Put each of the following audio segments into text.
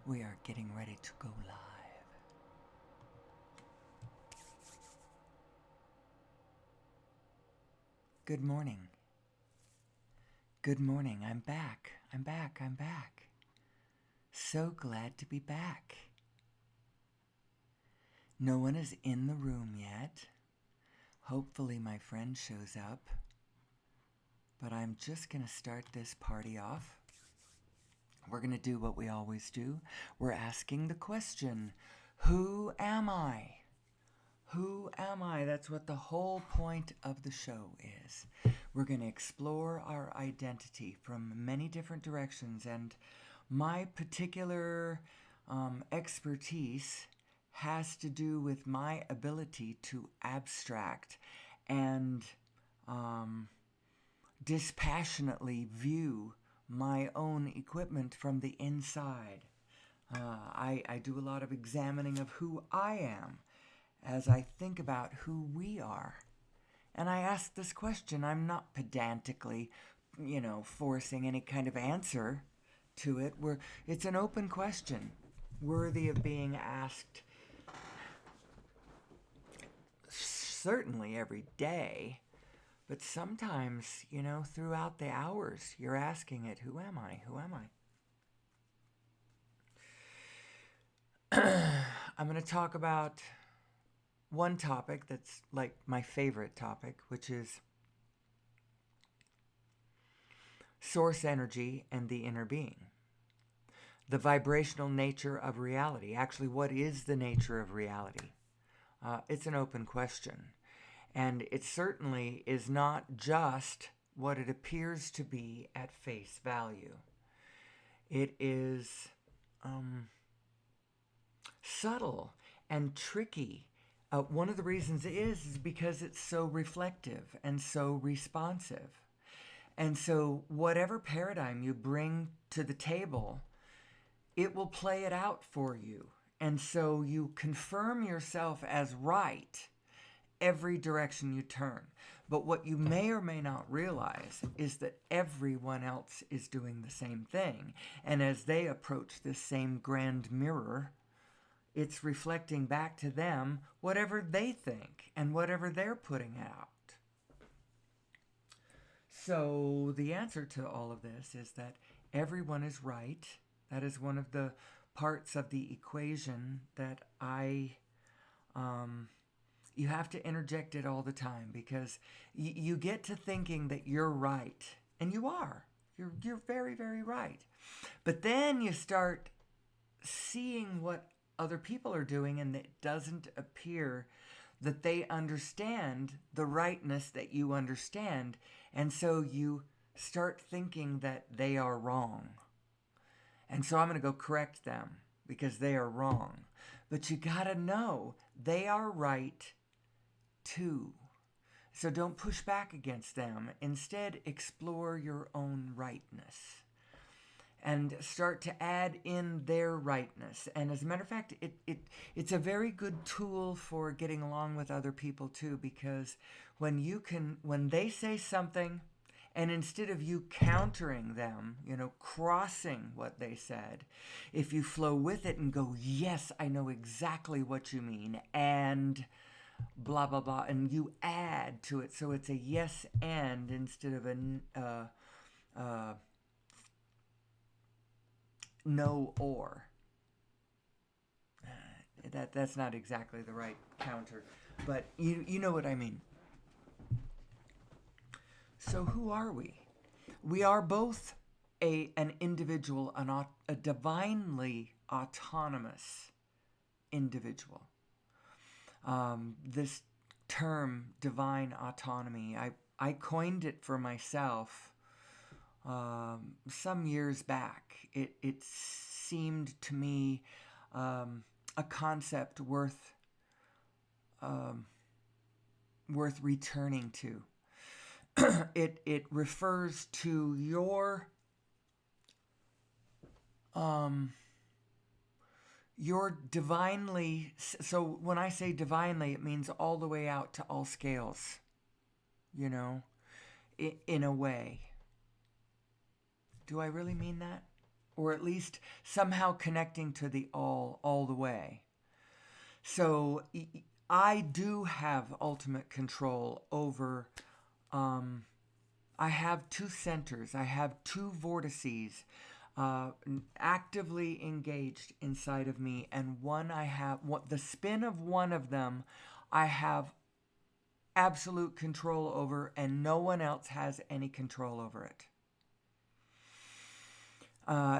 We are getting ready to go live. Good morning. Good morning. I'm back. I'm back. So glad to be back. No one is in the room yet. Hopefully my friend shows up. But I'm just going to start this party off. We're going to do what we always do. We're asking the question, who am I? Who am I? That's what the whole point of the show is. We're going to explore our identity from many different directions, and my particular expertise has to do with my ability to abstract and dispassionately view my own equipment from the inside. I do a lot of examining of who I am as I think about who we are. And I ask this question. I'm not pedantically, forcing any kind of answer to it. It's an open question, worthy of being asked certainly every day. But sometimes, throughout the hours, you're asking it, who am I? Who am I? I'm going to talk about one topic that's like my favorite topic, which is source energy and the inner being. The vibrational nature of reality. Actually, what is the nature of reality? It's an open question. And it certainly is not just what it appears to be at face value. It is subtle and tricky. One of the reasons is because it's so reflective and so responsive. And so whatever paradigm you bring to the table, it will play it out for you. And so you confirm yourself as right every direction you turn. But what you may or may not realize is that everyone else is doing the same thing. And as they approach this same grand mirror, it's reflecting back to them whatever they think and whatever they're putting out. So the answer to all of this is that everyone is right. That is one of the parts of the equation that you have to interject it all the time, because you get to thinking that you're right, and you are. You're very, very right. But then you start seeing what other people are doing, and it doesn't appear that they understand the rightness that you understand, and so you start thinking that they are wrong. And so I'm going to go correct them because they are wrong. But you got to know they are right too. So don't push back against them. Instead, explore your own rightness and start to add in their rightness. And as a matter of fact, it's a very good tool for getting along with other people too, because when they say something, and instead of you countering them, crossing what they said, if you flow with it and go, yes, I know exactly what you mean, and blah, blah, blah, and you add to it, so it's a yes and instead of a no or. That's not exactly the right counter, but you know what I mean. So who are we? We are both an individual, a divinely autonomous individual. This term, divine autonomy, I coined it for myself some years back. It seemed to me a concept worth returning to. It refers to your divinely, so when I say divinely, it means all the way out to all scales, in a way. Do I really mean that? or at least somehow connecting to the all the way. So I do have ultimate control over, um, I have two centers, I have two vortices actively engaged inside of me, and one I have, what the spin of one of them, I have absolute control over, and no one else has any control over it.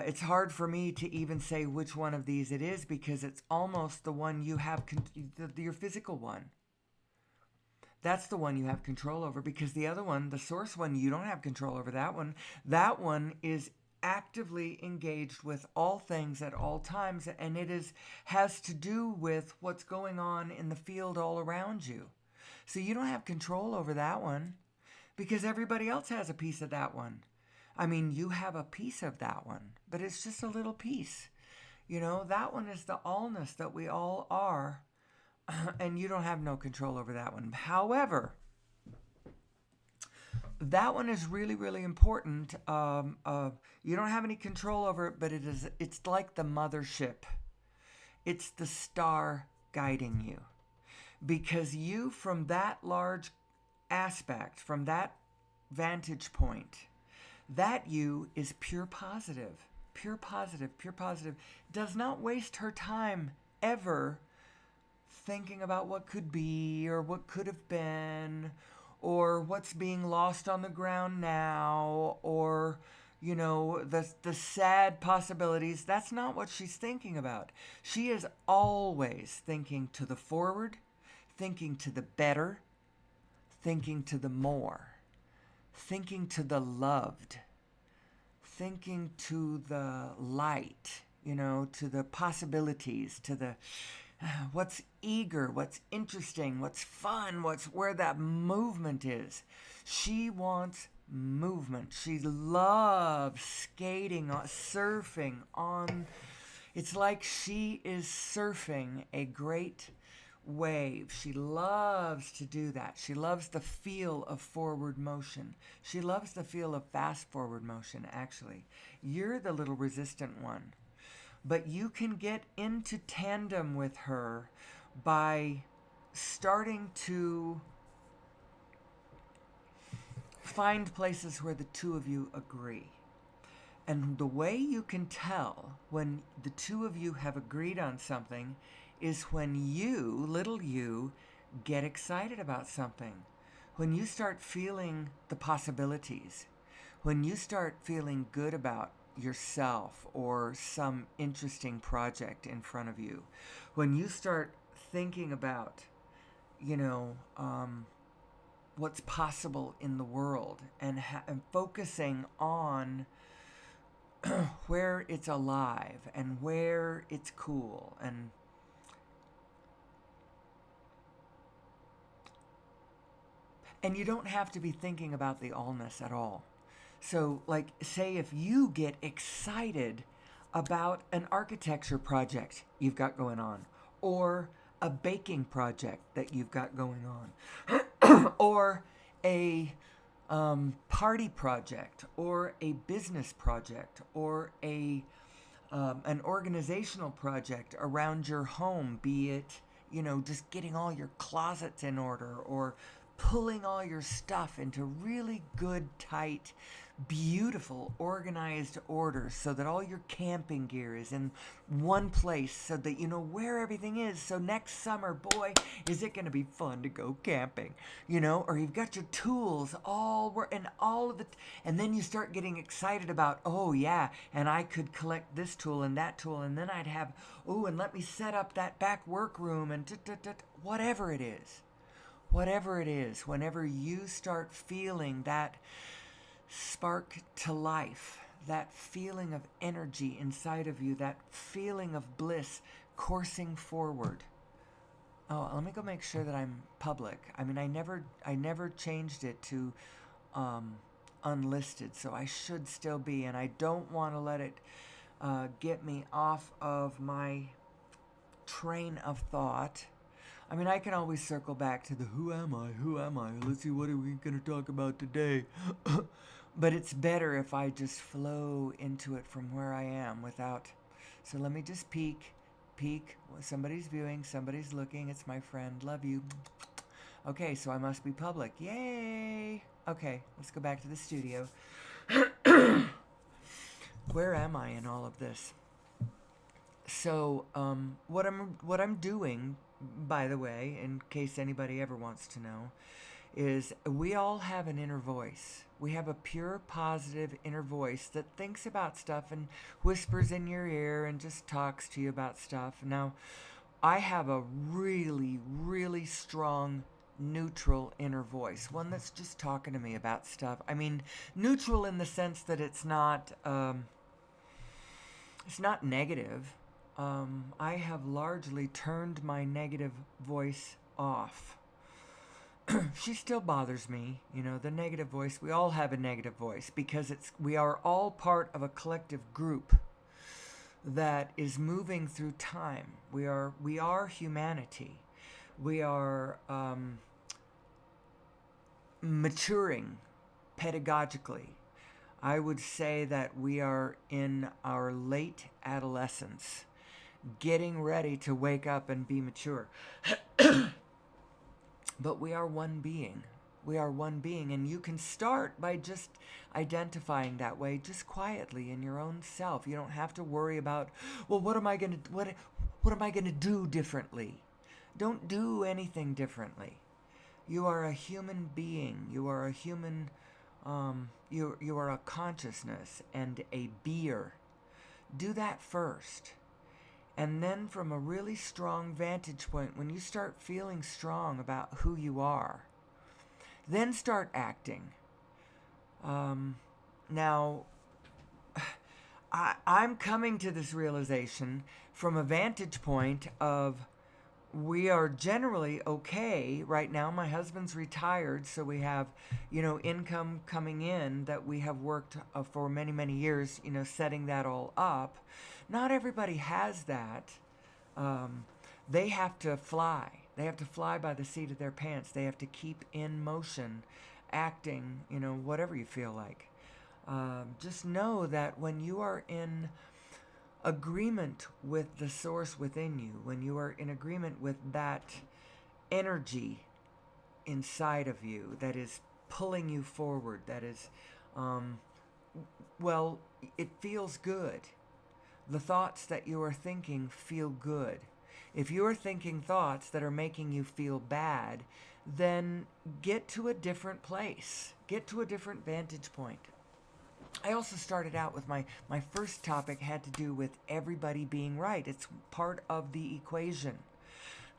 It's hard for me to even say which one of these it is because it's almost the one you have, your physical one. That's the one you have control over, because the other one, the source one, you don't have control over that one. That one is actively engaged with all things at all times, and it has to do with what's going on in the field all around you. So you don't have control over that one because everybody else has a piece of that one. I mean, you have a piece of that one, but it's just a little piece. That one is the allness that we all are, and you don't have no control over that one. However, that one is really, really important. You don't have any control over it, but it's like the mothership. It's the star guiding you. Because you, from that large aspect, from that vantage point, that you is pure positive, pure positive, pure positive. Does not waste her time ever thinking about what could be or what could have been or what's being lost on the ground now, or the sad possibilities. That's not what she's thinking about. She is always thinking to the forward, thinking to the better, thinking to the more, thinking to the loved, thinking to the light, to the possibilities, to the what's eager, what's interesting, what's fun, what's where that movement is. She wants movement. She loves skating, surfing on. It's like she is surfing a great wave. She loves to do that. She loves the feel of forward motion. She loves the feel of fast forward motion, actually. You're the little resistant one. But you can get into tandem with her by starting to find places where the two of you agree. And the way you can tell when the two of you have agreed on something is when you, little you, get excited about something. When you start feeling the possibilities. When you start feeling good about yourself or some interesting project in front of you. When you start thinking about, what's possible in the world and focusing on where it's alive and where it's cool and you don't have to be thinking about the allness at all. So, like, say if you get excited about an architecture project you've got going on, or a baking project that you've got going on, or a party project, or a business project, or an organizational project around your home, be it, just getting all your closets in order, or pulling all your stuff into really good, tight, beautiful, organized order so that all your camping gear is in one place so that you know where everything is. So next summer, boy, is it going to be fun to go camping, or you've got your tools and then you start getting excited about, oh yeah, and I could collect this tool and that tool, and then I'd have, and let me set up that back workroom and whatever it is. Whatever it is, whenever you start feeling that spark to life, that feeling of energy inside of you, that feeling of bliss coursing forward. Oh, let me go make sure that I'm public. I mean, I never changed it to unlisted, so I should still be, and I don't want to let it get me off of my train of thought. I mean, I can always circle back to the who am I? Let's see, what are we going to talk about today? But it's better if I just flow into it from where I am without. So let me just peek. Peek. Somebody's viewing, somebody's looking. It's my friend. Love you. Okay, so I must be public. Yay! Okay, let's go back to the studio. Where am I in all of this? So, what I'm doing, by the way, in case anybody ever wants to know, is we all have an inner voice. We have a pure, positive inner voice that thinks about stuff and whispers in your ear and just talks to you about stuff. Now, I have a really, really strong neutral inner voice, one that's just talking to me about stuff. I mean, neutral in the sense that it's not negative. I have largely turned my negative voice off. She still bothers me, the negative voice. We all have a negative voice because we are all part of a collective group that is moving through time. We are humanity. We are maturing pedagogically. I would say that we are in our late adolescence, getting ready to wake up and be mature. But we are one being. We are one being, and you can start by just identifying that way, just quietly in your own self. You don't have to worry about, well, what am I gonna do differently? Don't do anything differently. You are a human being. You are a human. You are a consciousness and a beer. Do that first. And then from a really strong vantage point, when you start feeling strong about who you are, then start acting. Now, I'm coming to this realization from a vantage point of we are generally okay right now. My husband's retired, so we have, income coming in that we have worked for many, many years, setting that all up. Not everybody has that. They have to fly. They have to fly by the seat of their pants. They have to keep in motion, acting, whatever you feel like. Just know that when you are in agreement with the source within you, when you are in agreement with that energy inside of you that is pulling you forward, that is, it feels good. The thoughts that you are thinking feel good. If you are thinking thoughts that are making you feel bad, then get to a different place. Get to a different vantage point. I also started out with my first topic had to do with everybody being right. It's part of the equation.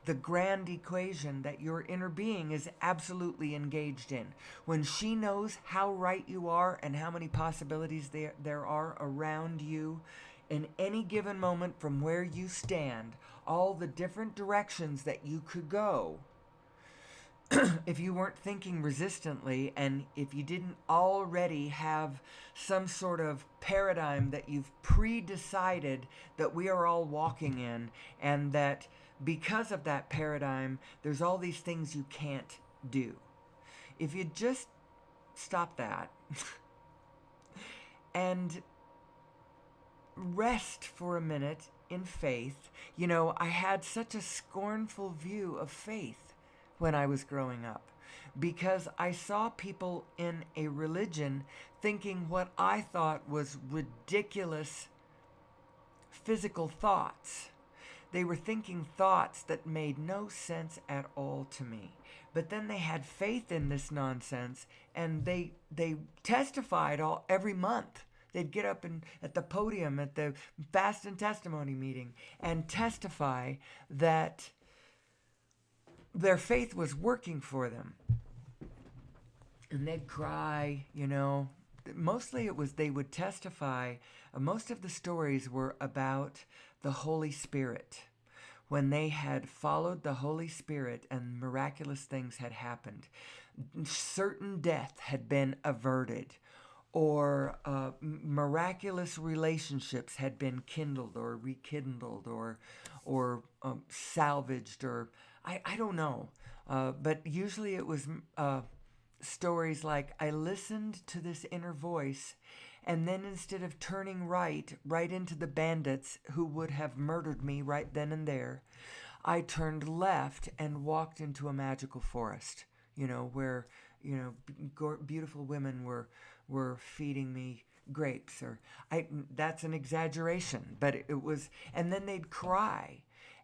The grand equation that your inner being is absolutely engaged in. When she knows how right you are and how many possibilities there are around you, in any given moment from where you stand, all the different directions that you could go, if you weren't thinking resistantly and if you didn't already have some sort of paradigm that you've pre-decided that we are all walking in, and that because of that paradigm, there's all these things you can't do. If you just stop that and rest for a minute in faith. I had such a scornful view of faith when I was growing up because I saw people in a religion thinking what I thought was ridiculous physical thoughts. They were thinking thoughts that made no sense at all to me. But then they had faith in this nonsense, and they testified every month. They'd get up at the podium at the fast and testimony meeting and testify that their faith was working for them. And they'd cry, Mostly it was they would testify. Most of the stories were about the Holy Spirit. When they had followed the Holy Spirit and miraculous things had happened. Certain death had been averted, or miraculous relationships had been kindled or rekindled or salvaged, or I don't know. But usually it was stories like, I listened to this inner voice, and then instead of turning right into the bandits who would have murdered me right then and there, I turned left and walked into a magical forest, where, beautiful women were feeding me grapes. Or that's an exaggeration, but it was, and then they'd cry,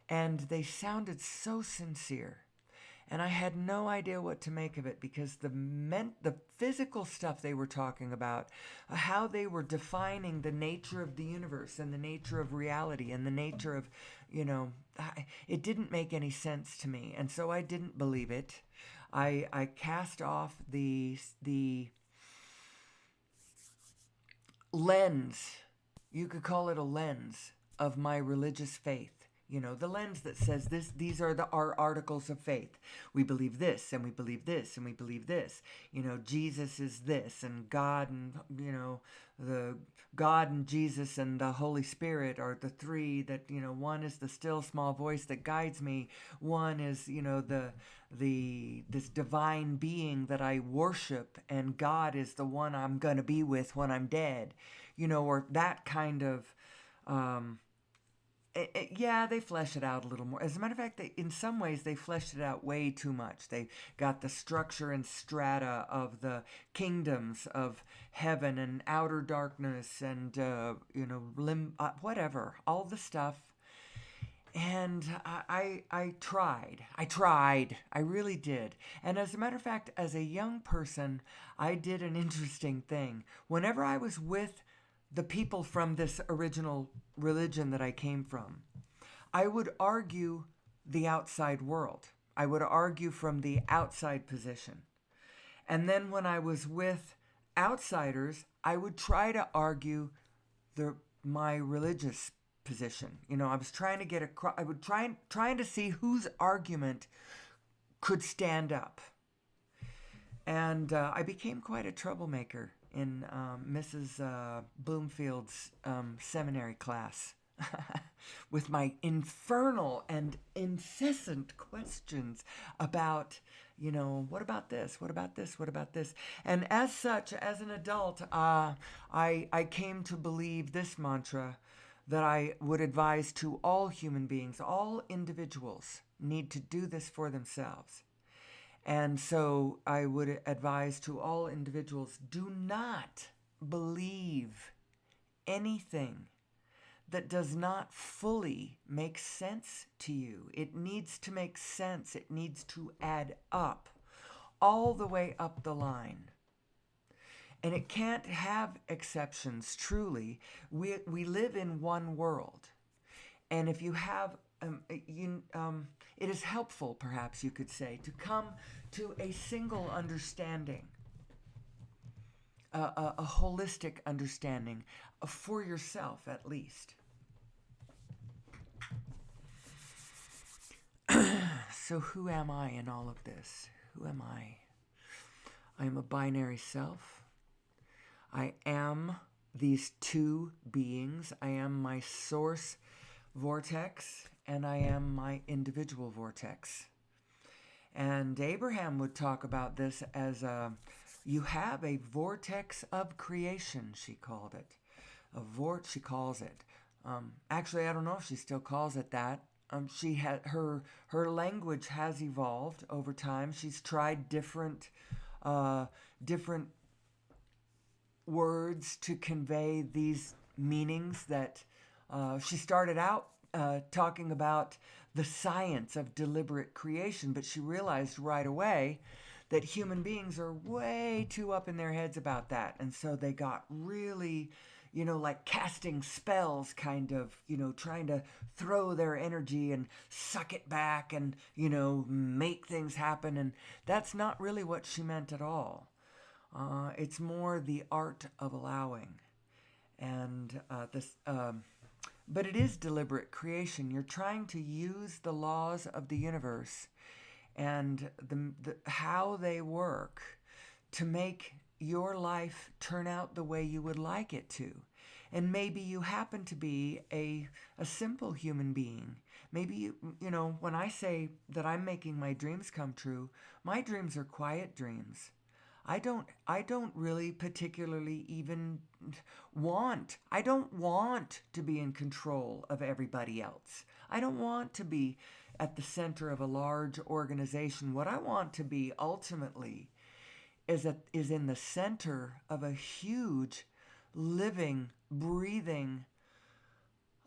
and they sounded so sincere. And I had no idea what to make of it, because the physical stuff they were talking about, how they were defining the nature of the universe and the nature of reality and the nature of, it didn't make any sense to me, and so I didn't believe it. I cast off the lens, you could call it a lens, of my religious faith. The lens that says these are our articles of faith. We believe this, and we believe this, and we believe this. Jesus is this, and God, and the God and Jesus and the Holy Spirit are the three that, one is the still small voice that guides me. One is, this divine being that I worship, and God is the one I'm going to be with when I'm dead. Or that kind of, yeah, they flesh it out a little more. As a matter of fact, in some ways, they fleshed it out way too much. They got the structure and strata of the kingdoms of heaven and outer darkness and, whatever, all the stuff. And I tried. I really did. And as a matter of fact, as a young person, I did an interesting thing. Whenever I was with the people from this original religion that I came from, I would argue the outside world. I would argue from the outside position. And then when I was with outsiders, I would try to argue my religious position. I was trying to get across. I would trying to see whose argument could stand up. And I became quite a troublemaker in Mrs. Bloomfield's seminary class with my infernal and incessant questions about, what about this? What about this? What about this? And as such, as an adult, I came to believe this mantra that I would advise to all human beings. All individuals need to do this for themselves. And so I would advise to all individuals, do not believe anything that does not fully make sense to you. It needs to make sense. It needs to add up all the way up the line. And it can't have exceptions, truly. We live in one world. And if you have it is helpful, perhaps you could say, to come to a single understanding, a holistic understanding for yourself, at least. So who am I in all of this? Who am I? I am a binary self. I am these two beings. I am my source vortex, and I am my individual vortex. And Abraham would talk about this as you have a vortex of creation, she called it. She calls it. Actually, I don't know if she still calls it that. She had her language has evolved over time. She's tried different words to convey these meanings that she started out talking about the science of deliberate creation, but she realized right away that human beings are way too up in their heads about that. And so they got really, like casting spells, kind of, trying to throw their energy and suck it back and, make things happen. And that's not really what she meant at all. It's more the art of allowing. And but it is deliberate creation. You're trying to use the laws of the universe and how they work to make your life turn out the way you would like it to. And maybe you happen to be a simple human being. Maybe, when I say that I'm making my dreams come true, my dreams are quiet dreams. I don't really particularly even I don't want to be in control of everybody else. I don't want to be at the center of a large organization. What I want to be ultimately is in the center of a huge, living, breathing,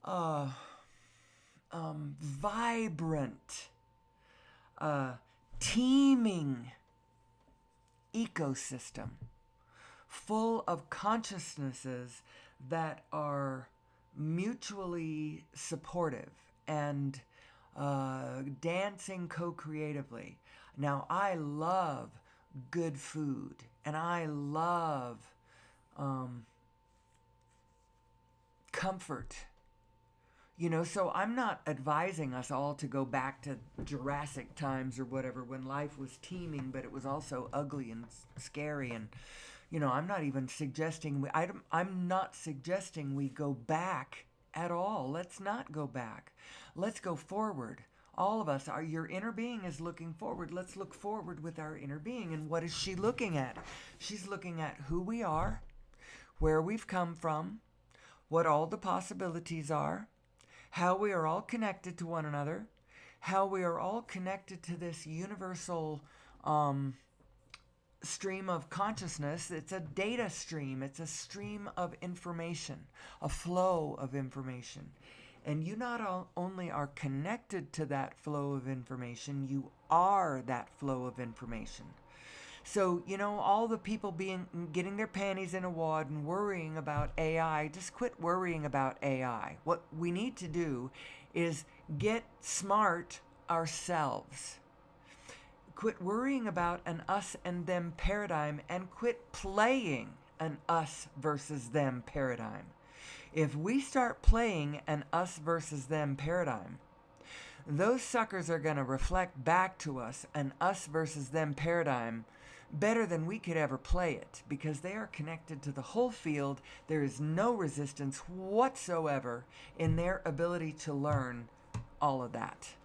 uh, vibrant, uh, teeming ecosystem full of consciousnesses that are mutually supportive and dancing co-creatively. Now, I love good food, and I love comfort. So I'm not advising us all to go back to Jurassic times or whatever when life was teeming, but it was also ugly and scary. And I'm not even suggesting I'm not suggesting we go back at all. Let's not go back. Let's go forward. All of us, your inner being is looking forward. Let's look forward with our inner being. And what is she looking at? She's looking at who we are, where we've come from, what all the possibilities are, how we are all connected to one another, how we are all connected to this universal stream of consciousness. It's a data stream. It's a stream of information, a flow of information. And you not only are connected to that flow of information, you are that flow of information. So, all the people getting their panties in a wad and worrying about AI, just quit worrying about AI. What we need to do is get smart ourselves. Quit worrying about an us and them paradigm and quit playing an us versus them paradigm. If we start playing an us versus them paradigm, those suckers are going to reflect back to us an us versus them paradigm better than we could ever play it, because they are connected to the whole field. There is no resistance whatsoever in their ability to learn all of that.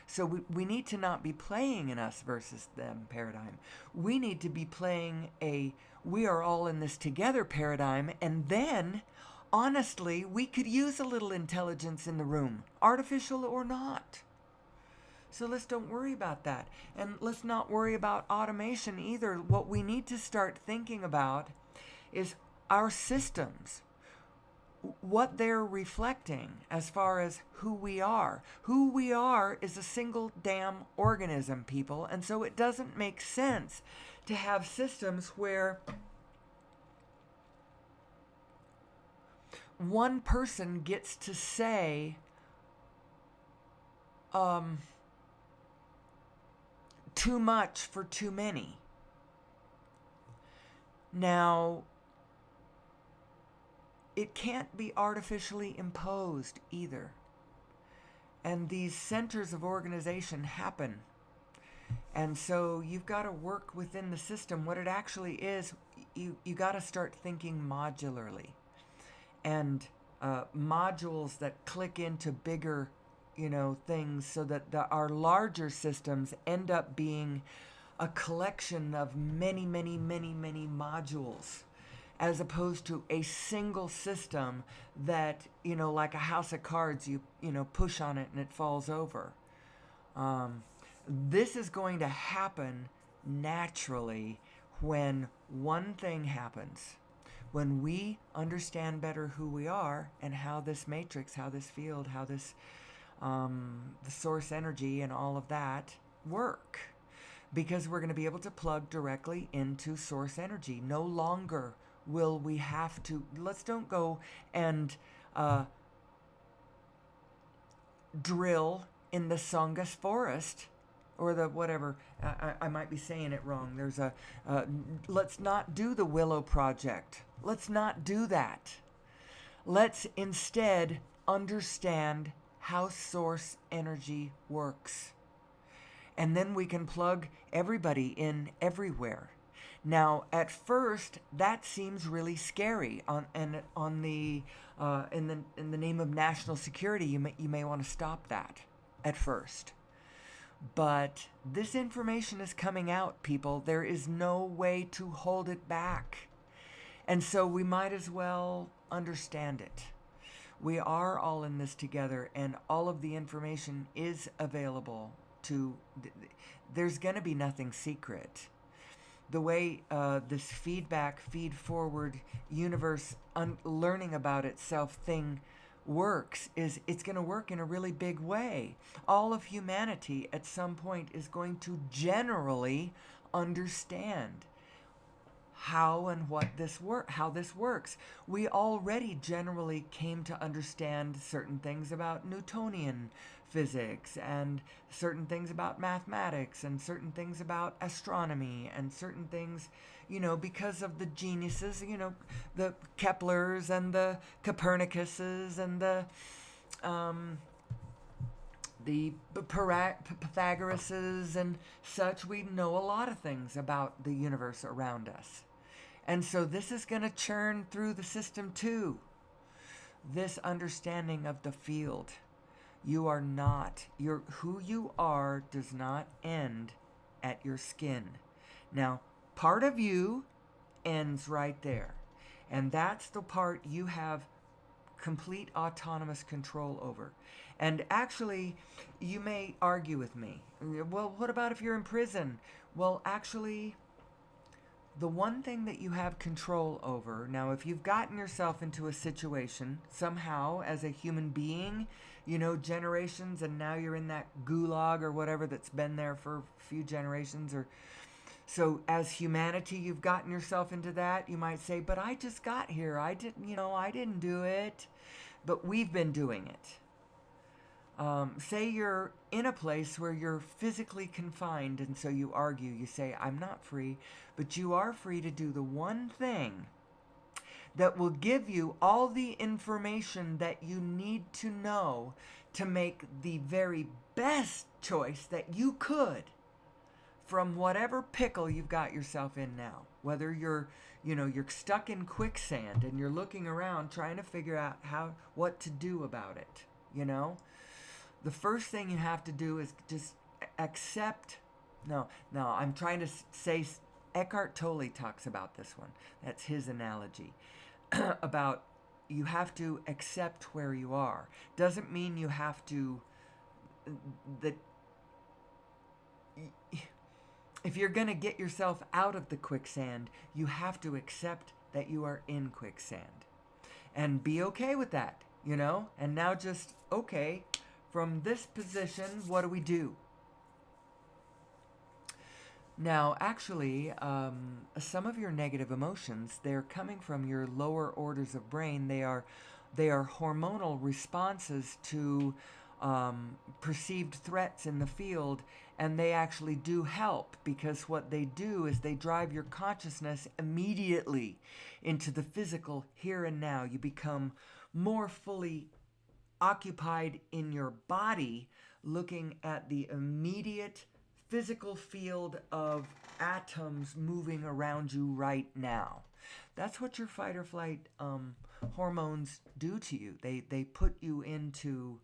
So we need to not be playing an us versus them paradigm. We need to be playing a we are all in this together paradigm, and then honestly, we could use a little intelligence in the room, artificial or not. So let's don't worry about that. And let's not worry about automation either. What we need to start thinking about is our systems, what they're reflecting as far as who we are. Who we are is a single damn organism, people. And so it doesn't make sense to have systems where one person gets to say, too much for too many. Now, it can't be artificially imposed either. And these centers of organization happen. And so you've got to work within the system. What it actually is, you got to start thinking modularly. And modules that click into bigger things, so that our larger systems end up being a collection of many, many, many, many modules, as opposed to a single system that, like a house of cards, you push on it and it falls over. This is going to happen naturally when one thing happens. When we understand better who we are and how this matrix, how this field, how this the source energy and all of that work, because we're going to be able to plug directly into source energy. No longer will we have to, let's don't go and drill in the Songus forest or the whatever, I might be saying it wrong. There's let's not do the Willow Project. Let's not do that. Let's instead understand how source energy works. And then we can plug everybody in everywhere. Now, at first, that seems really scary. In the name of national security, you may want to stop that at first. But this information is coming out, people. There is no way to hold it back. And so we might as well understand it. We are all in this together, and all of the information is available to. There's going to be nothing secret. The way this feedback, feed forward universe, learning about itself thing works is it's going to work in a really big way. All of humanity at some point is going to generally understand how and how this works. We already generally came to understand certain things about Newtonian physics and certain things about mathematics and certain things about astronomy and certain things, because of the geniuses, the Keplers and the Copernicuses and the Pythagorases and such. We know a lot of things about the universe around us. And so this is going to churn through the system too. This understanding of the field. You are not, who you are does not end at your skin. Now, part of you ends right there. And that's the part you have complete autonomous control over. And actually, you may argue with me. Well, what about if you're in prison? Well, actually, the one thing that you have control over, now if you've gotten yourself into a situation somehow as a human being, generations, and now you're in that gulag or whatever that's been there for a few generations, or so as humanity you've gotten yourself into that, you might say, but I just got here. I didn't do it. But we've been doing it. Say you're in a place where you're physically confined, and so you argue. You say, I'm not free, but you are free to do the one thing that will give you all the information that you need to know to make the very best choice that you could from whatever pickle you've got yourself in now. Whether you're stuck in quicksand and you're looking around trying to figure out what to do about it, the first thing you have to do is just accept. No, I'm trying to say, Eckhart Tolle talks about this one. That's his analogy about you have to accept where you are. Doesn't mean you have to, that if you're going to get yourself out of the quicksand, you have to accept that you are in quicksand and be okay with that, and now just, okay, from this position, what do we do? Now, actually, some of your negative emotions, they're coming from your lower orders of brain. They are hormonal responses to perceived threats in the field, and they actually do help, because what they do is they drive your consciousness immediately into the physical here and now. You become more fully occupied in your body, looking at the immediate physical field of atoms moving around you right now. That's what your fight or flight hormones do to you. They put you into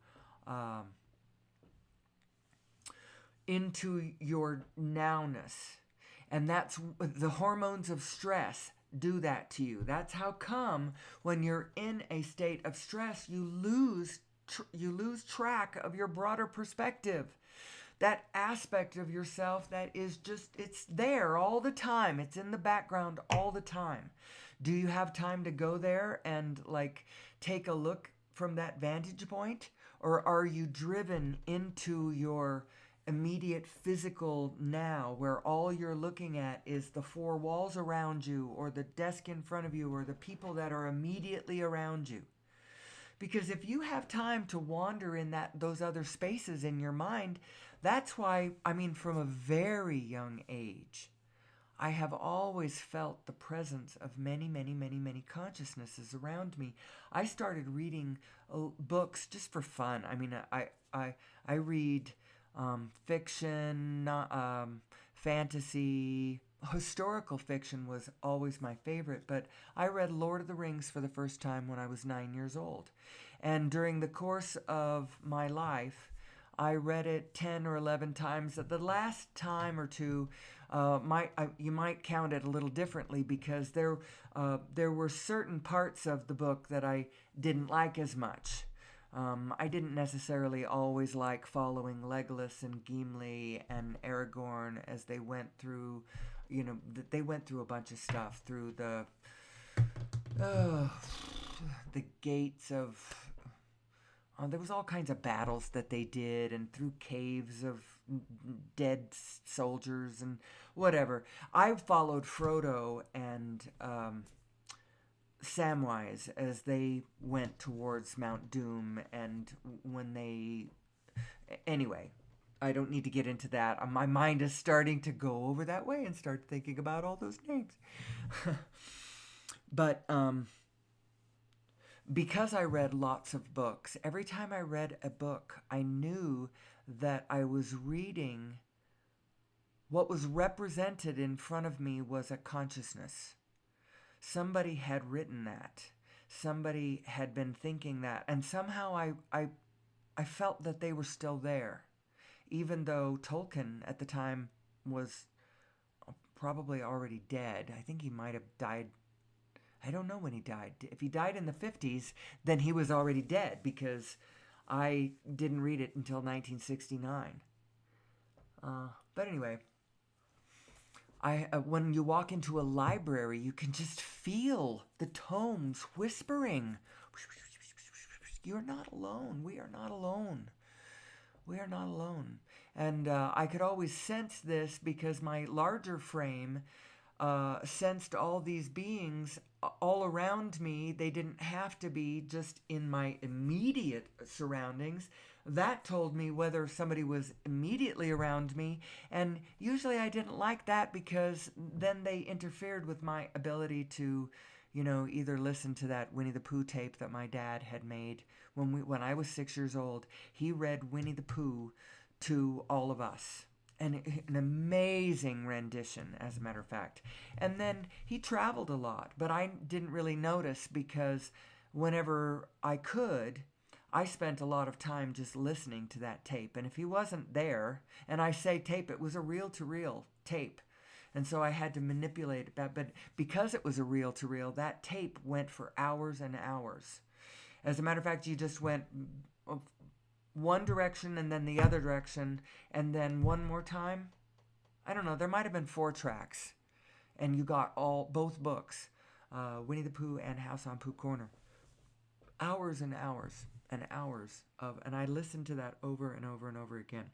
your nowness. And that's the hormones of stress do that to you. That's how come when you're in a state of stress, you lose track of your broader perspective. That aspect of yourself that is just, it's there all the time. It's in the background all the time. Do you have time to go there and take a look from that vantage point? Or are you driven into your immediate physical now, where all you're looking at is the four walls around you, or the desk in front of you, or the people that are immediately around you? Because if you have time to wander in those other spaces in your mind, that's why, from a very young age, I have always felt the presence of many, many, many, many consciousnesses around me. I started reading books just for fun. I read fiction, fantasy. Historical fiction was always my favorite, but I read Lord of the Rings for the first time when I was 9 years old. And during the course of my life, I read it 10 or 11 times. The last time or two, you might count it a little differently because there were certain parts of the book that I didn't like as much. I didn't necessarily always like following Legolas and Gimli and Aragorn as they went through, they went through a bunch of stuff through uh, the gates of. There was all kinds of battles that they did, and through caves of dead soldiers and whatever. I followed Frodo and Samwise as they went towards Mount Doom, and when they... Anyway, I don't need to get into that. My mind is starting to go over that way and start thinking about all those names. But because I read lots of books, every time I read a book, I knew that I was reading what was represented in front of me was a consciousness. Somebody had written that. Somebody had been thinking that. And somehow I felt that they were still there. Even though Tolkien at the time was probably already dead. I think he might have died. I don't know when he died. If he died in the 50s, then he was already dead because I didn't read it until 1969. But anyway, when you walk into a library, you can just feel the tomes whispering. You're not alone. We are not alone. We are not alone. And I could always sense this because my larger frame sensed all these beings all around me. They didn't have to be just in my immediate surroundings. That told me whether somebody was immediately around me, and usually I didn't like that because then they interfered with my ability to, either listen to that Winnie the Pooh tape that my dad had made when I was 6 years old. He read Winnie the Pooh to all of us. And an amazing rendition, as a matter of fact. And then he traveled a lot, but I didn't really notice because whenever I could, I spent a lot of time just listening to that tape. And if he wasn't there, and I say tape, it was a reel-to-reel tape. And so I had to manipulate that. But because it was a reel-to-reel, that tape went for hours and hours. As a matter of fact, you just went one direction and then the other direction and then one more time. I don't know, there might have been 4 tracks and you got both books, Winnie the Pooh and House on Pooh Corner. Hours and hours and hours and I listened to that over and over and over again.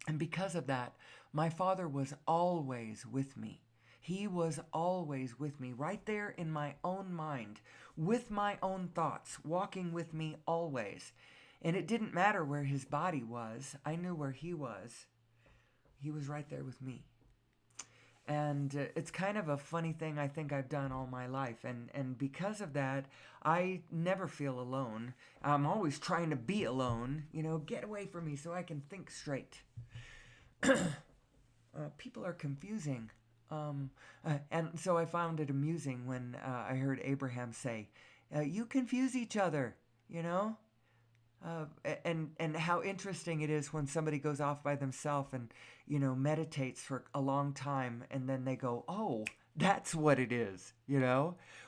And because of that, my father was always with me. He was always with me, right there in my own mind, with my own thoughts, walking with me always. And it didn't matter where his body was. I knew where he was. He was right there with me. And it's kind of a funny thing I think I've done all my life. And because of that, I never feel alone. I'm always trying to be alone. Get away from me so I can think straight. People are confusing. And so I found it amusing when I heard Abraham say, you confuse each other, and how interesting it is when somebody goes off by themselves and, meditates for a long time and then they go, oh, that's what it is,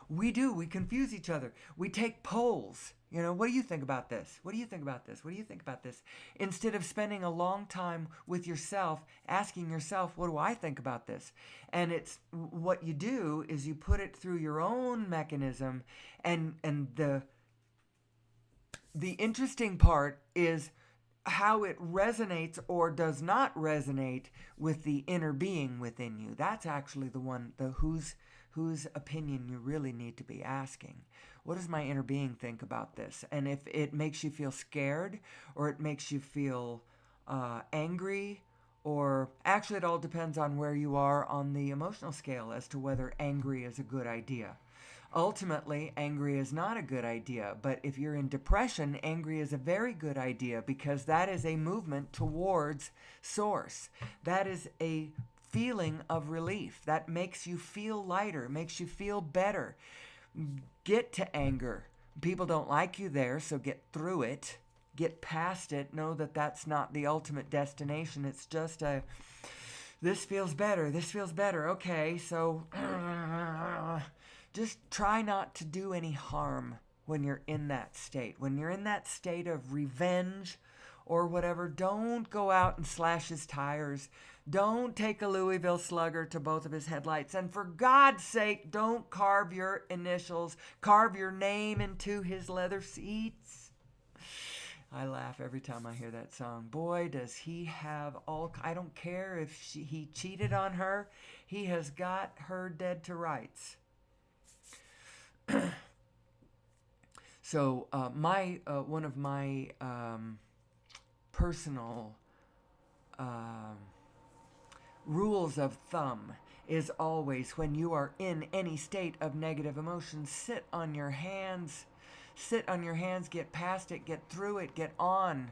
We confuse each other. We take polls, what do you think about this? What do you think about this? What do you think about this? Instead of spending a long time with yourself, asking yourself, what do I think about this? And it's what you do is you put it through your own mechanism and the interesting part is how it resonates or does not resonate with the inner being within you. That's actually the one, whose opinion you really need to be asking. What does my inner being think about this? And if it makes you feel scared or it makes you feel angry, or actually it all depends on where you are on the emotional scale as to whether angry is a good idea. Ultimately, angry is not a good idea, but if you're in depression, angry is a very good idea because that is a movement towards source. That is a feeling of relief. That makes you feel lighter, makes you feel better. Get to anger. People don't like you there, so get through it. Get past it. Know that that's not the ultimate destination. It's just a, this feels better. This feels better. Okay, so just try not to do any harm when you're in that state. When you're in that state of revenge or whatever, don't go out and slash his tires. Don't take a Louisville Slugger to both of his headlights. And for God's sake, don't carve your initials, carve your name into his leather seats. I laugh every time I hear that song. Boy, does he have all... I don't care if he cheated on her. He has got her dead to rights. So one of my personal rules of thumb is always, when you are in any state of negative emotion, sit on your hands, get past it, get through it, get on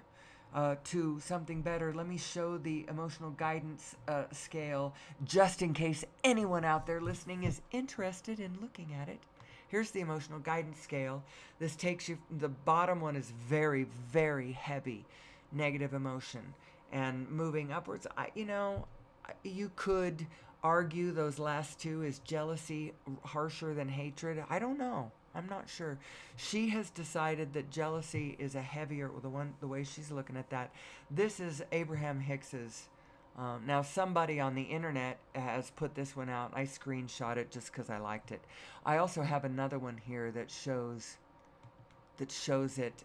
to something better. Let me show the emotional guidance scale, just in case anyone out there listening is interested in looking at it. Here's the emotional guidance scale. This takes you, the bottom one is very, very heavy, negative emotion. And moving upwards, you could argue those last two, is jealousy harsher than hatred? I don't know. I'm not sure. She has decided that jealousy is a heavier, the way she's looking at that. This is Abraham Hicks's. Now somebody on the internet has put this one out. I screenshot it just because I liked it. I also have another one here that shows it.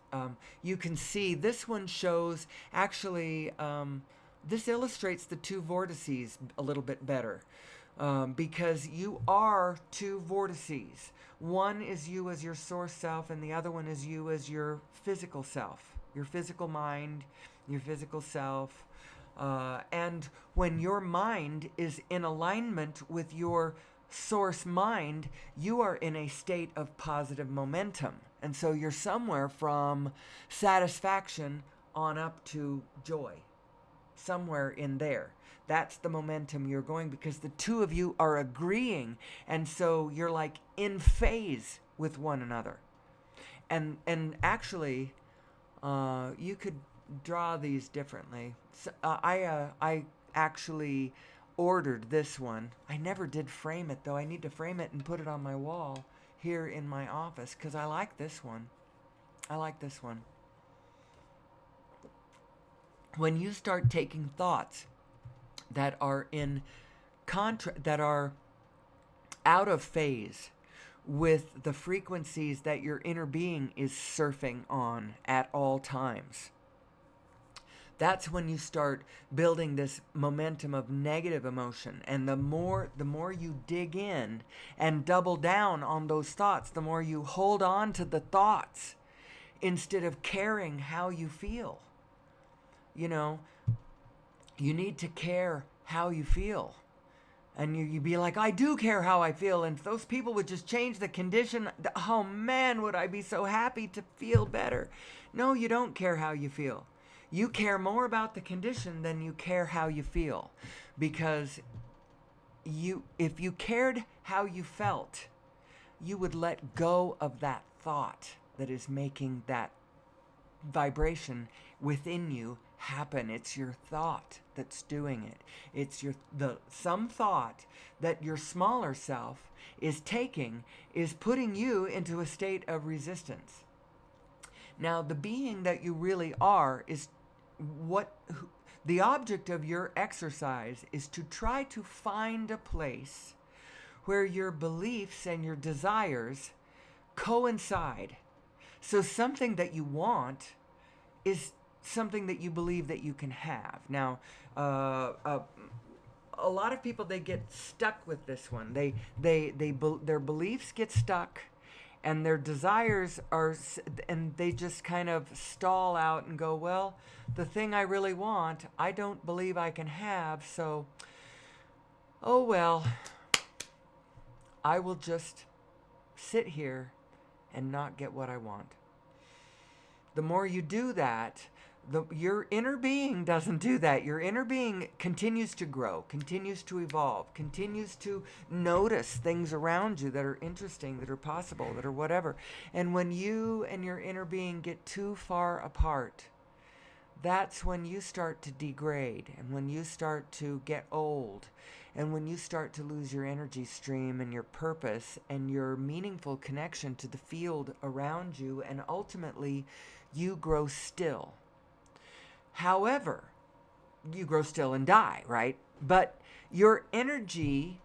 You can see this one shows, actually, this illustrates the two vortices a little bit better, because you are two vortices. One is you as your source self, and the other one is you as your physical self, your physical mind, your physical self. And when your mind is in alignment with your source mind, you are in a state of positive momentum. And so you're somewhere from satisfaction on up to joy. Somewhere in there. That's the momentum you're going, because the two of you are agreeing, and so you're like in phase with one another. And actually, you could draw these differently. So, I actually ordered this one. I never did frame it, though. I need to frame it and put it on my wall here in my office, because I like this one. When you start taking thoughts that are that are out of phase with the frequencies that your inner being is surfing on at all times, that's when you start building this momentum of negative emotion. And the more you dig in and double down on those thoughts, the more you hold on to the thoughts instead of caring how you feel. You need to care how you feel. And you be like, I do care how I feel. And if those people would just change the condition, oh man, would I be so happy to feel better. No, you don't care how you feel. You care more about the condition than you care how you feel. Because if you cared how you felt, you would let go of that thought that is making that vibration within you happen. It's your thought that's doing it. It's some thought that your smaller self is taking, is putting you into a state of resistance. Now, the being that you really are is the object of your exercise is to try to find a place where your beliefs and your desires coincide. So something that you want is something that you believe that you can have. Now, a lot of people, they get stuck with this one. Their beliefs get stuck, and their desires and they just kind of stall out and go, well, the thing I really want, I don't believe I can have, so, oh well, I will just sit here and not get what I want. The more you do that, Your inner being doesn't do that. Your inner being continues to grow, continues to evolve, continues to notice things around you that are interesting, that are possible, that are whatever. And when you and your inner being get too far apart, that's when you start to degrade, and when you start to get old, and when you start to lose your energy stream and your purpose and your meaningful connection to the field around you, and ultimately you grow still. However, you grow still and die, right? But your energy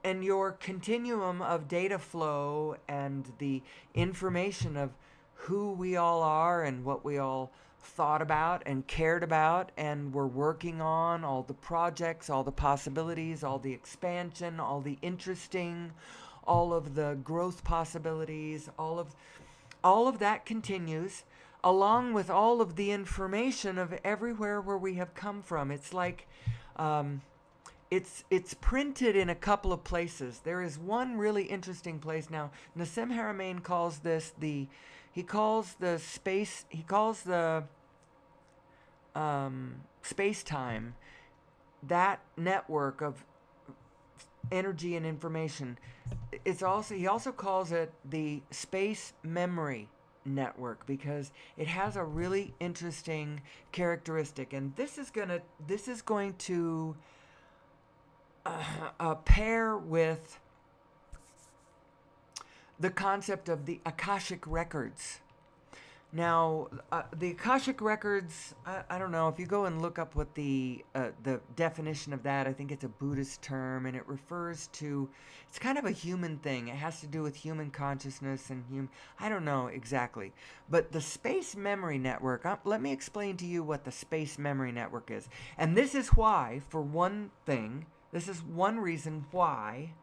and your continuum of data flow and the information of who we all are and what we all thought about and cared about and were working on, all the projects, all the possibilities, all the expansion, all the interesting, all of the growth possibilities, all of that continues, along with all of the information of everywhere where we have come from. It's like um, it's printed in a couple of places. There is one really interesting place now. Nassim Haramein calls this he calls the space time, that network of energy and information. He also calls it the space memory network, because it has a really interesting characteristic, and this is going to pair with the concept of the Akashic records. Now, the Akashic records, I don't know, if you go and look up what the definition of that, I think it's a Buddhist term, and it refers to, it's kind of a human thing. It has to do with human consciousness and I don't know exactly. But the Space Memory Network, let me explain to you what the Space Memory Network is. And this is why, for one thing, this is one reason why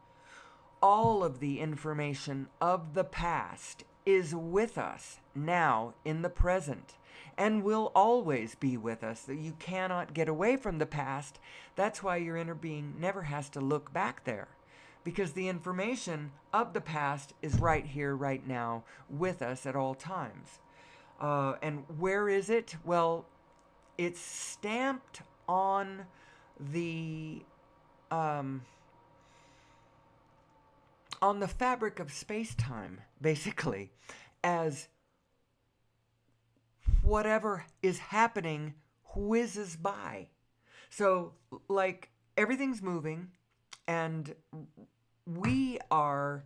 all of the information of the past is with us now in the present and will always be with us. That you cannot get away from the past. That's why your inner being never has to look back there, because the information of the past is right here, right now, with us at all times. And where is it? Well, it's stamped on the fabric of space-time, basically, as whatever is happening whizzes by. So, like, everything's moving, and we are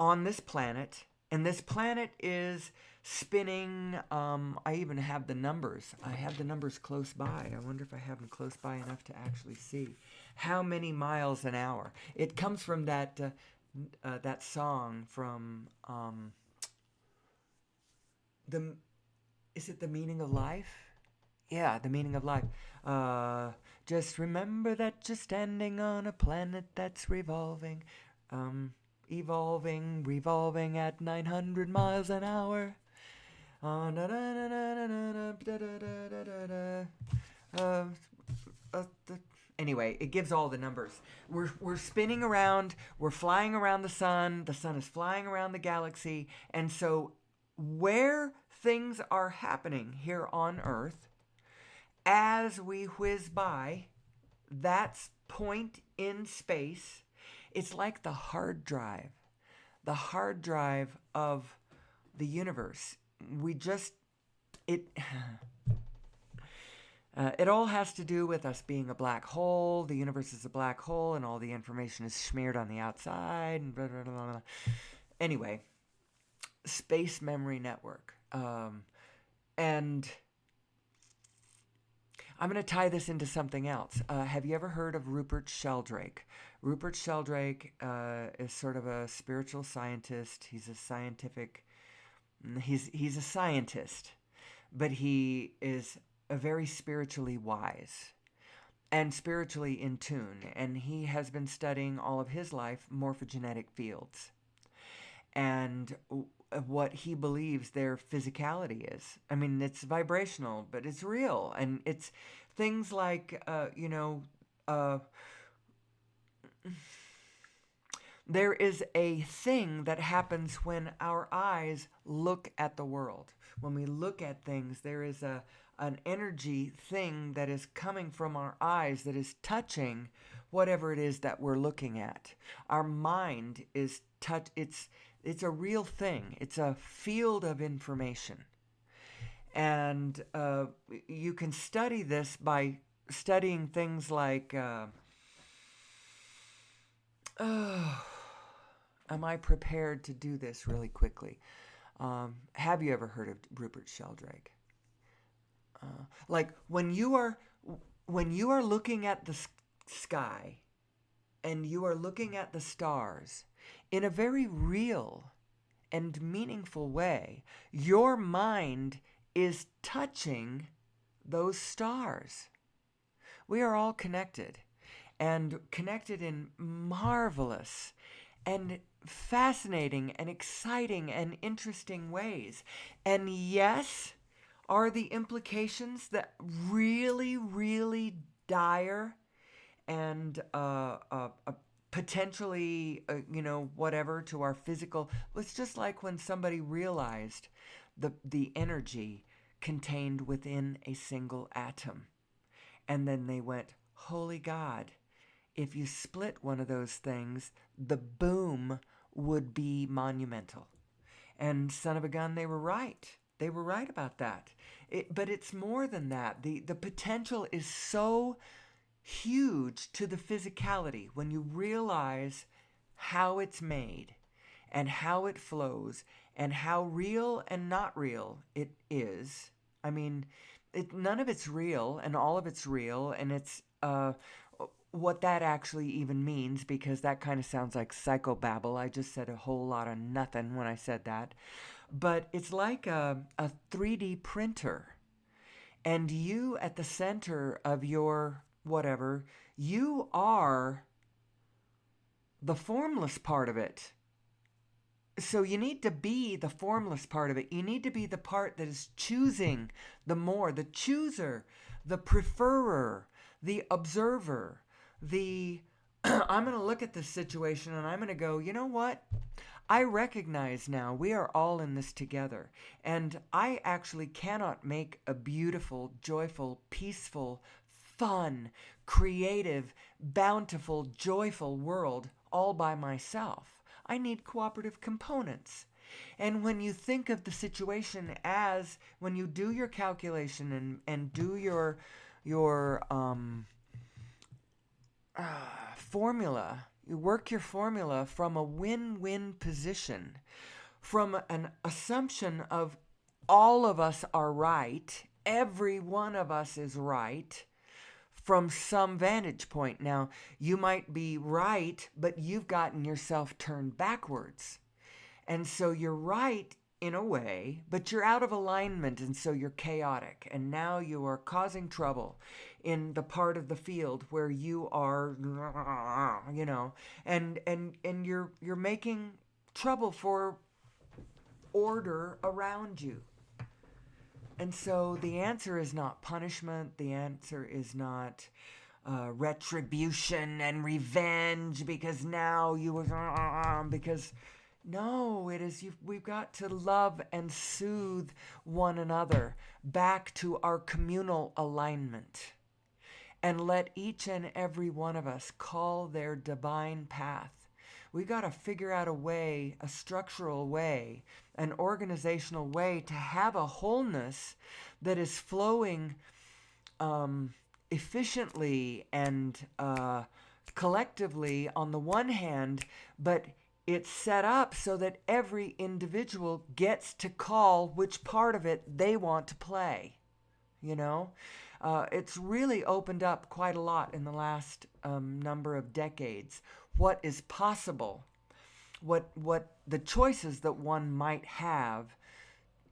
on this planet, and this planet is spinning. I even have the numbers. I have the numbers close by. I wonder if I have them close by enough to actually see how many miles an hour. It comes from that song from is it The Meaning of Life? Yeah, The Meaning of Life. Just remember that you're standing on a planet that's revolving, evolving, revolving at 900 miles an hour. Anyway, it gives all the numbers. We're spinning around, we're flying around the sun is flying around the galaxy, and so where things are happening here on Earth, as we whiz by, that's point in space. It's like the hard drive of the universe. It all has to do with us being a black hole. The universe is a black hole, and all the information is smeared on the outside. And blah, blah, blah, blah. Anyway, Space Memory Network. And I'm going to tie this into something else. Have you ever heard of Rupert Sheldrake? Rupert Sheldrake is sort of a spiritual scientist. He's a scientist, but he is very spiritually wise and spiritually in tune. And he has been studying all of his life morphogenetic fields and what he believes their physicality is. I mean, it's vibrational, but it's real. And it's things like, there is a thing that happens when our eyes look at the world. When we look at things, there is a an energy thing that is coming from our eyes that is touching whatever it is that we're looking at. Our mind is it's a real thing. It's a field of information. And you can study this by studying things like, oh, am I prepared to do this really quickly? Have you ever heard of Rupert Sheldrake? Like when you are looking at the sky and you are looking at the stars in a very real and meaningful way, your mind is touching those stars. We are all connected, and connected in marvelous and fascinating and exciting and interesting ways. And yes, are the implications that really, really dire and potentially, whatever to our physical. It's just like when somebody realized the energy contained within a single atom. And then they went, holy God, if you split one of those things, the boom would be monumental. And son of a gun, they were right. They were right about that. But it's more than that. The potential is so huge to the physicality when you realize how it's made and how it flows and how real and not real it is. I mean, none of it's real and all of it's real, and it's what that actually even means, because that kind of sounds like psychobabble. I just said a whole lot of nothing when I said that. But it's like a 3D printer, and you at the center of your whatever, you are the formless part of it. So you need to be the formless part of it. You need to be the part that is choosing the chooser, the preferer, the observer, I'm going to look at this situation and I'm going to go, you know what? I recognize now we are all in this together. And I actually cannot make a beautiful, joyful, peaceful, fun, creative, bountiful, joyful world all by myself. I need cooperative components. And when you think of the situation as, when you do your calculation and do your formula, you work your formula from a win-win position, from an assumption of all of us are right, every one of us is right, from some vantage point. Now, you might be right, but you've gotten yourself turned backwards. And so you're right in a way, but you're out of alignment, and so you're chaotic. And now you are causing trouble in the part of the field where you are, and you're making trouble for order around you. And so the answer is not punishment. The answer is not retribution and revenge because now because no, it is we've got to love and soothe one another back to our communal alignment, and let each and every one of us call their divine path. We've got to figure out a way, a structural way, an organizational way to have a wholeness that is flowing efficiently and collectively on the one hand, but it's set up so that every individual gets to call which part of it they want to play. It's really opened up quite a lot in the last number of decades. What is possible, what the choices that one might have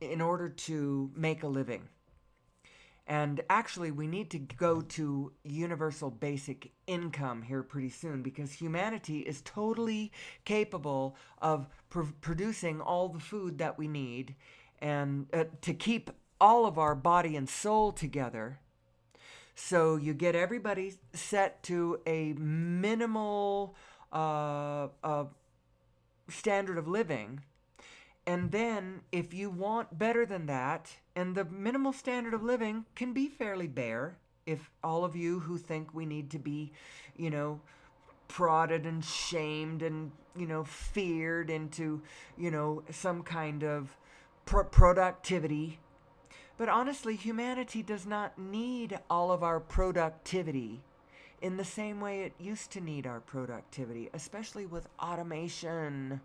in order to make a living. And actually, we need to go to universal basic income here pretty soon, because humanity is totally capable of producing all the food that we need and to keep all of our body and soul together. So you get everybody set to a minimal standard of living, And then if you want better than that, and the minimal standard of living can be fairly bare, if all of you who think we need to be, you know, prodded and shamed and, feared into, some kind of productivity. But honestly, humanity does not need all of our productivity in the same way it used to need our productivity, especially with automation.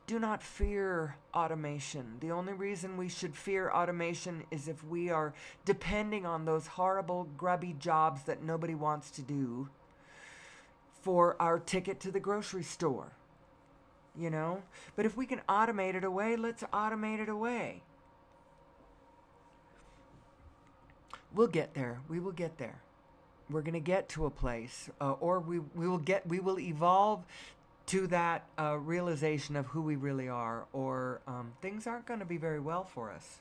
Do not fear automation. The only reason we should fear automation is if we are depending on those horrible, grubby jobs that nobody wants to do for our ticket to the grocery store. But if we can automate it away, let's automate it away. We'll get there. We will get there. We're going to get to a place, or we will evolve to that realization of who we really are, or things aren't going to be very well for us.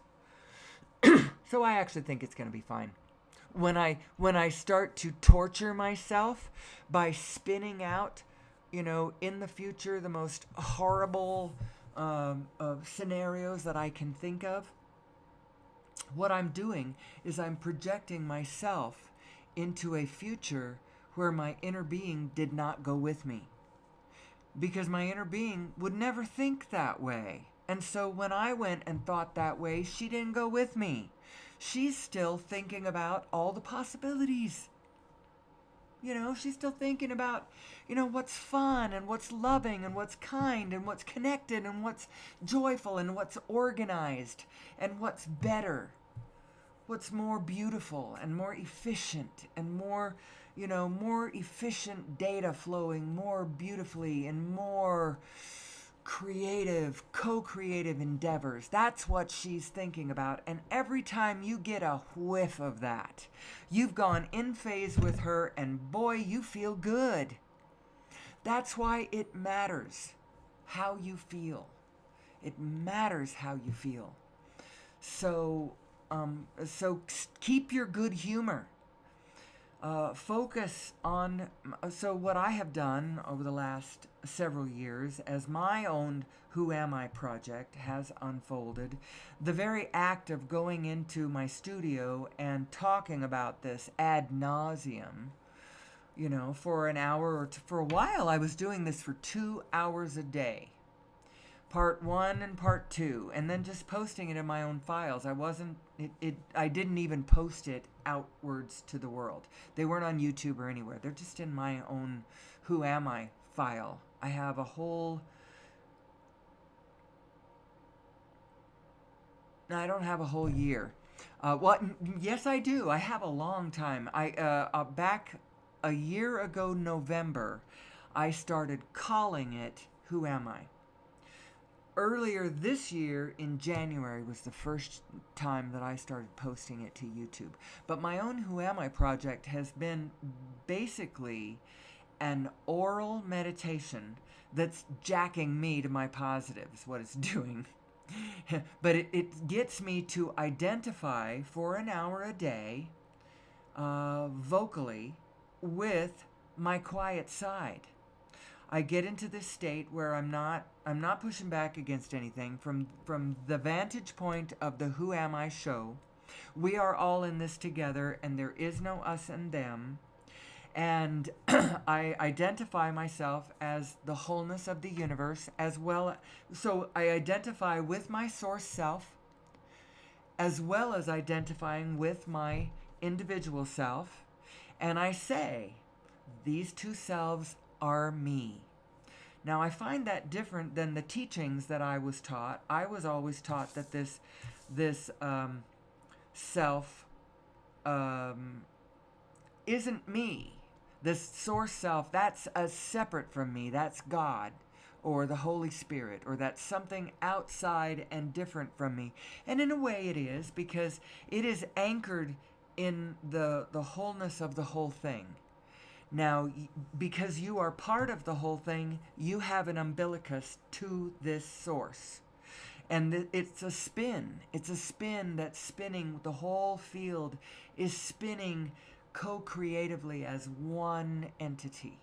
So I actually think it's going to be fine. When I start to torture myself by spinning out, in the future, the most horrible scenarios that I can think of, what I'm doing is I'm projecting myself into a future where my inner being did not go with me. Because my inner being would never think that way. And so when I went and thought that way, she didn't go with me. She's still thinking about all the possibilities. She's still thinking about, what's fun and what's loving and what's kind and what's connected and what's joyful and what's organized and what's better. What's more beautiful and more efficient and more efficient data flowing more beautifully and more creative, co-creative endeavors. That's what she's thinking about. And every time you get a whiff of that, you've gone in phase with her, and boy, you feel good. That's why it matters how you feel. It matters how you feel. So keep your good humor. Focus on, so what I have done over the last several years as my own Who Am I project has unfolded, the very act of going into my studio and talking about this ad nauseum, for an hour or for a while I was doing this for 2 hours a day. Part 1 and part 2, and then just posting it in my own files. I didn't even post it outwards to the world. They weren't on YouTube or anywhere. They're just in my own Who Am I file. I have a whole... I don't have a whole year. Yes, I do. I have a long time. Back a year ago, November, I started calling it Who Am I? Earlier this year, in January, was the first time that I started posting it to YouTube. But my own Who Am I project has been basically an oral meditation that's jacking me to my positives, what it's doing. But it gets me to identify for an hour a day, vocally, with my quiet side. I get into this state where I'm not pushing back against anything. From the vantage point of the Who Am I show, we are all in this together, and there is no us and them. And I identify myself as the wholeness of the universe as well. So I identify with my source self as well as identifying with my individual self. And I say, these two selves are me. Now, I find that different than the teachings that I was taught. I was always taught that this self isn't me. This source self, that's separate from me. That's God or the Holy Spirit, or that's something outside and different from me. And in a way it is, because it is anchored in the wholeness of the whole thing. Now, because you are part of the whole thing, you have an umbilicus to this source. And it's a spin. It's a spin that's spinning. The whole field is spinning co-creatively as one entity.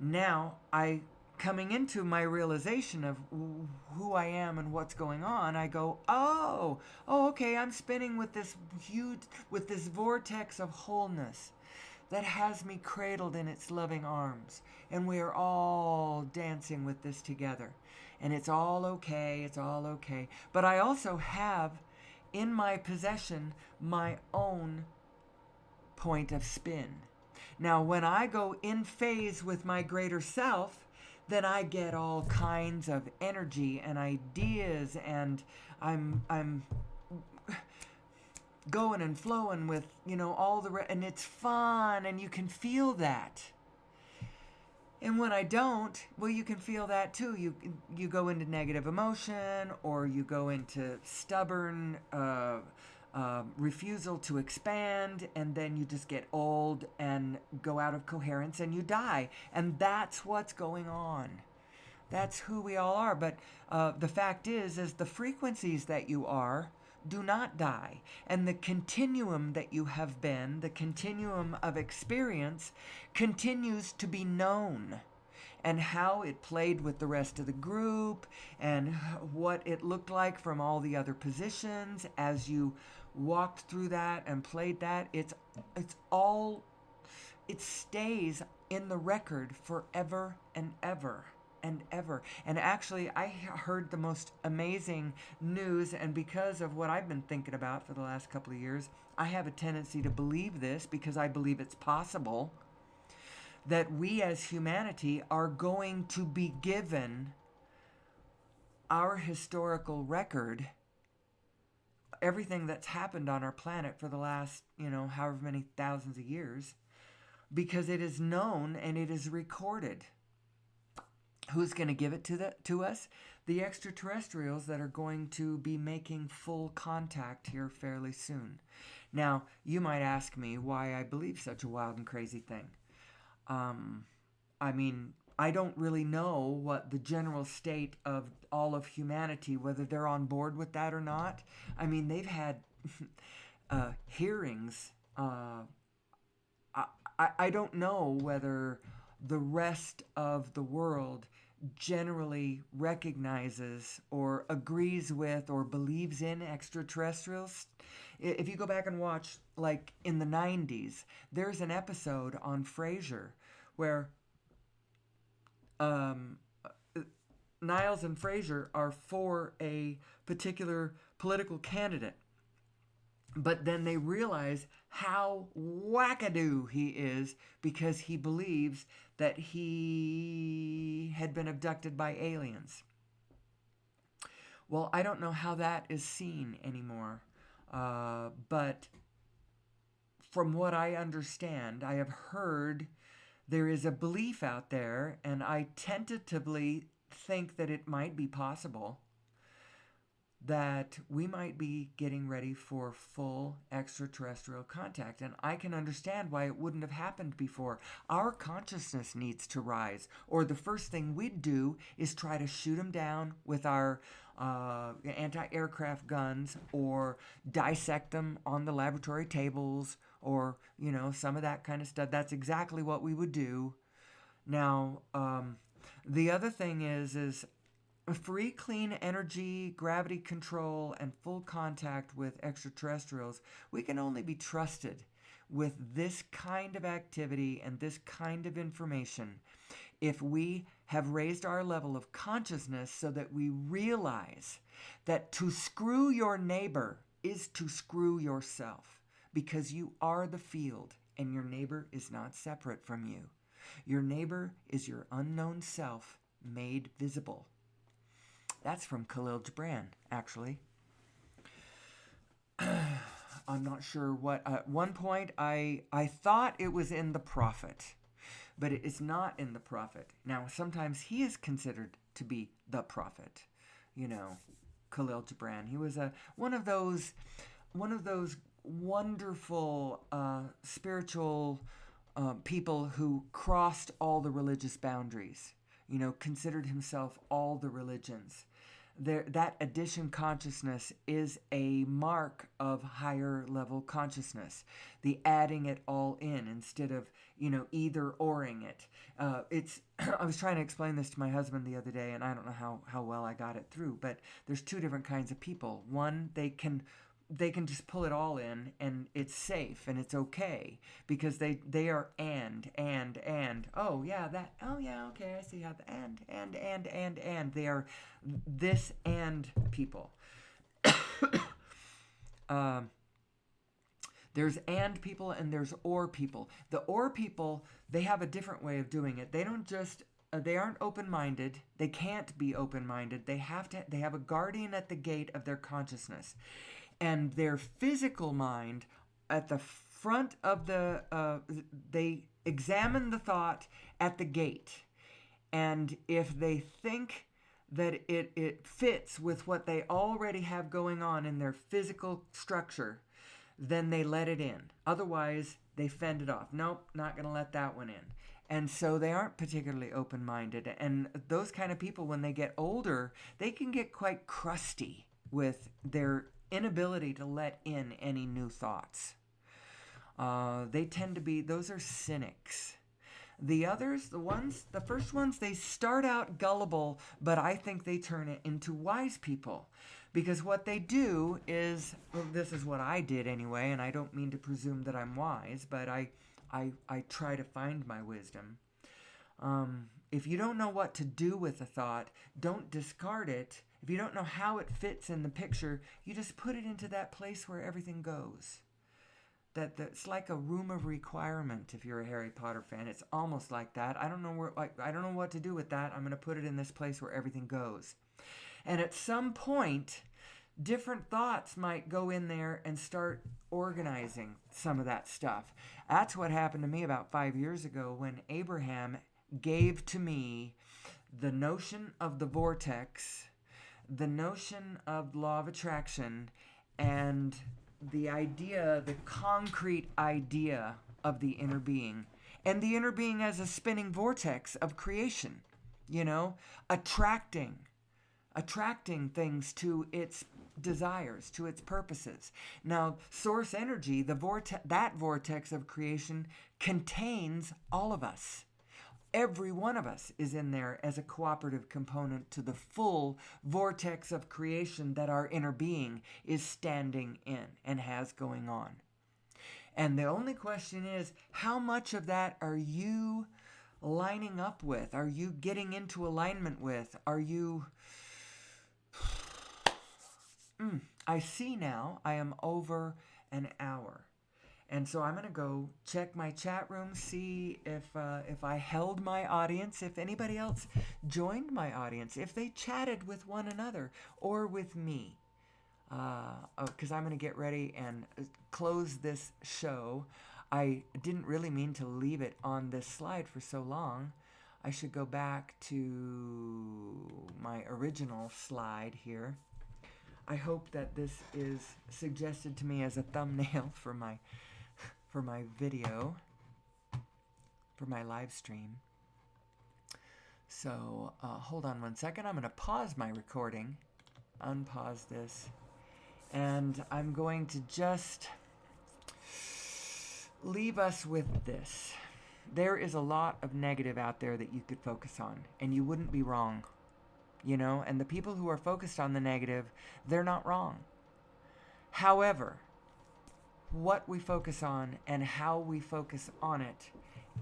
Now, I coming into my realization of who I am and what's going on, I go, okay, I'm spinning with this vortex of wholeness that has me cradled in its loving arms. And we are all dancing with this together. And it's all okay, it's all okay. But I also have in my possession my own point of spin. Now, when I go in phase with my greater self, then I get all kinds of energy and ideas, and I'm going and flowing with, all and it's fun, and you can feel that. And when I don't, well, you can feel that too. You go into negative emotion, or you go into stubborn refusal to expand, and then you just get old and go out of coherence and you die. And that's what's going on. That's who we all are. But the fact is the frequencies that you are do not die. And the continuum that you have been, the continuum of experience, continues to be known. And how it played with the rest of the group, and what it looked like from all the other positions as you walked through that and played that, it stays in the record forever and ever and ever. And actually, I heard the most amazing news, and because of what I've been thinking about for the last couple of years, I have a tendency to believe this because I believe it's possible that we as humanity are going to be given our historical record, everything that's happened on our planet for the last, however many thousands of years, because it is known and it is recorded. Who's going to give it to us? The extraterrestrials that are going to be making full contact here fairly soon. Now, you might ask me why I believe such a wild and crazy thing. I don't really know what the general state of all of humanity, whether they're on board with that or not. They've had hearings. I don't know whether the rest of the world generally recognizes or agrees with or believes in extraterrestrials. If you go back and watch, like in the 90s, there's an episode on Frasier where Niles and Frasier are for a particular political candidate. But then they realize how wackadoo he is because he believes that he had been abducted by aliens. Well, I don't know how that is seen anymore. But from what I understand, I have heard there is a belief out there, and I tentatively think that it might be possible that we might be getting ready for full extraterrestrial contact. And I can understand why it wouldn't have happened before. Our consciousness needs to rise, or the first thing we'd do is try to shoot them down with our anti-aircraft guns, or dissect them on the laboratory tables, or some of that kind of stuff. That's exactly what we would do. Now, the other thing is free, clean energy, gravity control, and full contact with extraterrestrials. We can only be trusted with this kind of activity and this kind of information if we have raised our level of consciousness so that we realize that to screw your neighbor is to screw yourself, because you are the field and your neighbor is not separate from you. Your neighbor is your unknown self made visible. That's from Khalil Gibran, actually. I'm not sure what. At one point, I thought it was in The Prophet, but it is not in The Prophet. Now, sometimes he is considered to be the prophet. Khalil Gibran. He was one of those wonderful spiritual people who crossed all the religious boundaries. Considered himself all the religions. that addition consciousness is a mark of higher level consciousness. The adding it all in instead of, either oring it. It's I was trying to explain this to my husband the other day, and I don't know how well I got it through, but there's two different kinds of people. One, they can just pull it all in, and it's safe and it's okay because they are and oh yeah, that, oh yeah, okay, I see how the and they are this and people. um, there's and people and there's or people. The or people, they have a different way of doing it. They don't just they aren't open-minded. They can't be open-minded. They have a guardian at the gate of their consciousness, and their physical mind at the front of they examine the thought at the gate, and if they think that it fits with what they already have going on in their physical structure, then they let it in. Otherwise, they fend it off. Nope, not going to let that one in. And so they aren't particularly open-minded. And those kind of people, when they get older, they can get quite crusty with their inability to let in any new thoughts. They tend to be, those are cynics. The others, the first ones, they start out gullible, but I think they turn it into wise people. Because what they do is, well, this is what I did anyway, and I don't mean to presume that I'm wise, but I try to find my wisdom. If you don't know what to do with a thought, don't discard it. If you don't know how it fits in the picture, you just put it into that place where everything goes. That's like a room of requirement. If you're a Harry Potter fan, it's almost like that. I don't know what to do with that. I'm going to put it in this place where everything goes. And at some point, different thoughts might go in there and start organizing some of that stuff. That's what happened to me about 5 years ago when Abraham gave to me the notion of the vortex, the notion of law of attraction, and the concrete idea of the inner being. And the inner being as a spinning vortex of creation, attracting things to its desires, to its purposes. Now, source energy, that vortex of creation contains all of us. Every one of us is in there as a cooperative component to the full vortex of creation that our inner being is standing in and has going on. And the only question is, how much of that are you lining up with? Are you getting into alignment with? Are you... I see now I am over an hour. And so I'm going to go check my chat room, see if I held my audience, if anybody else joined my audience, if they chatted with one another or with me. Because I'm going to get ready and close this show. I didn't really mean to leave it on this slide for so long. I should go back to my original slide here. I hope that this is suggested to me as a thumbnail for my video, for my live stream. So hold on one second. I'm going to pause my recording, unpause this, and I'm going to just leave us with this. There is a lot of negative out there that you could focus on, and you wouldn't be wrong. And the people who are focused on the negative, they're not wrong. However, what we focus on and how we focus on it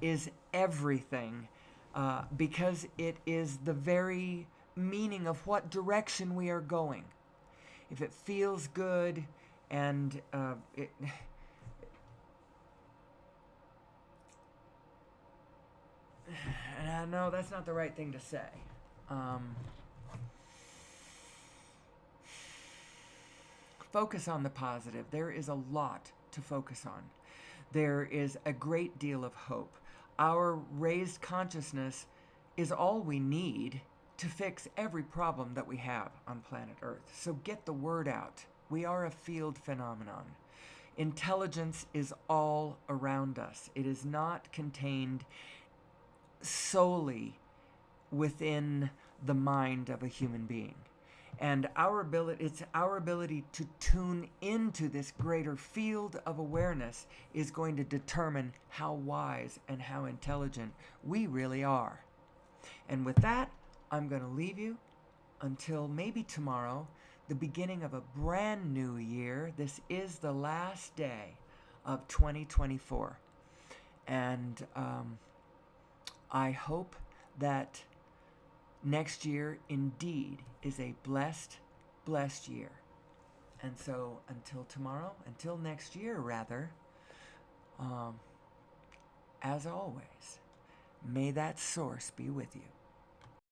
is everything, because it is the very meaning of what direction we are going. If it feels good and no, that's not the right thing to say. Focus on the positive. There is a lot to focus on. There is a great deal of hope. Our raised consciousness is all we need to fix every problem that we have on planet Earth. So get the word out. We are a field phenomenon. Intelligence is all around us. It is not contained solely within the mind of a human being. And it's our ability to tune into this greater field of awareness is going to determine how wise and how intelligent we really are. And with that, I'm going to leave you until maybe tomorrow, the beginning of a brand new year. This is the last day of 2024. And I hope that next year indeed is a blessed year. And so until next year rather, as always, may that source be with you.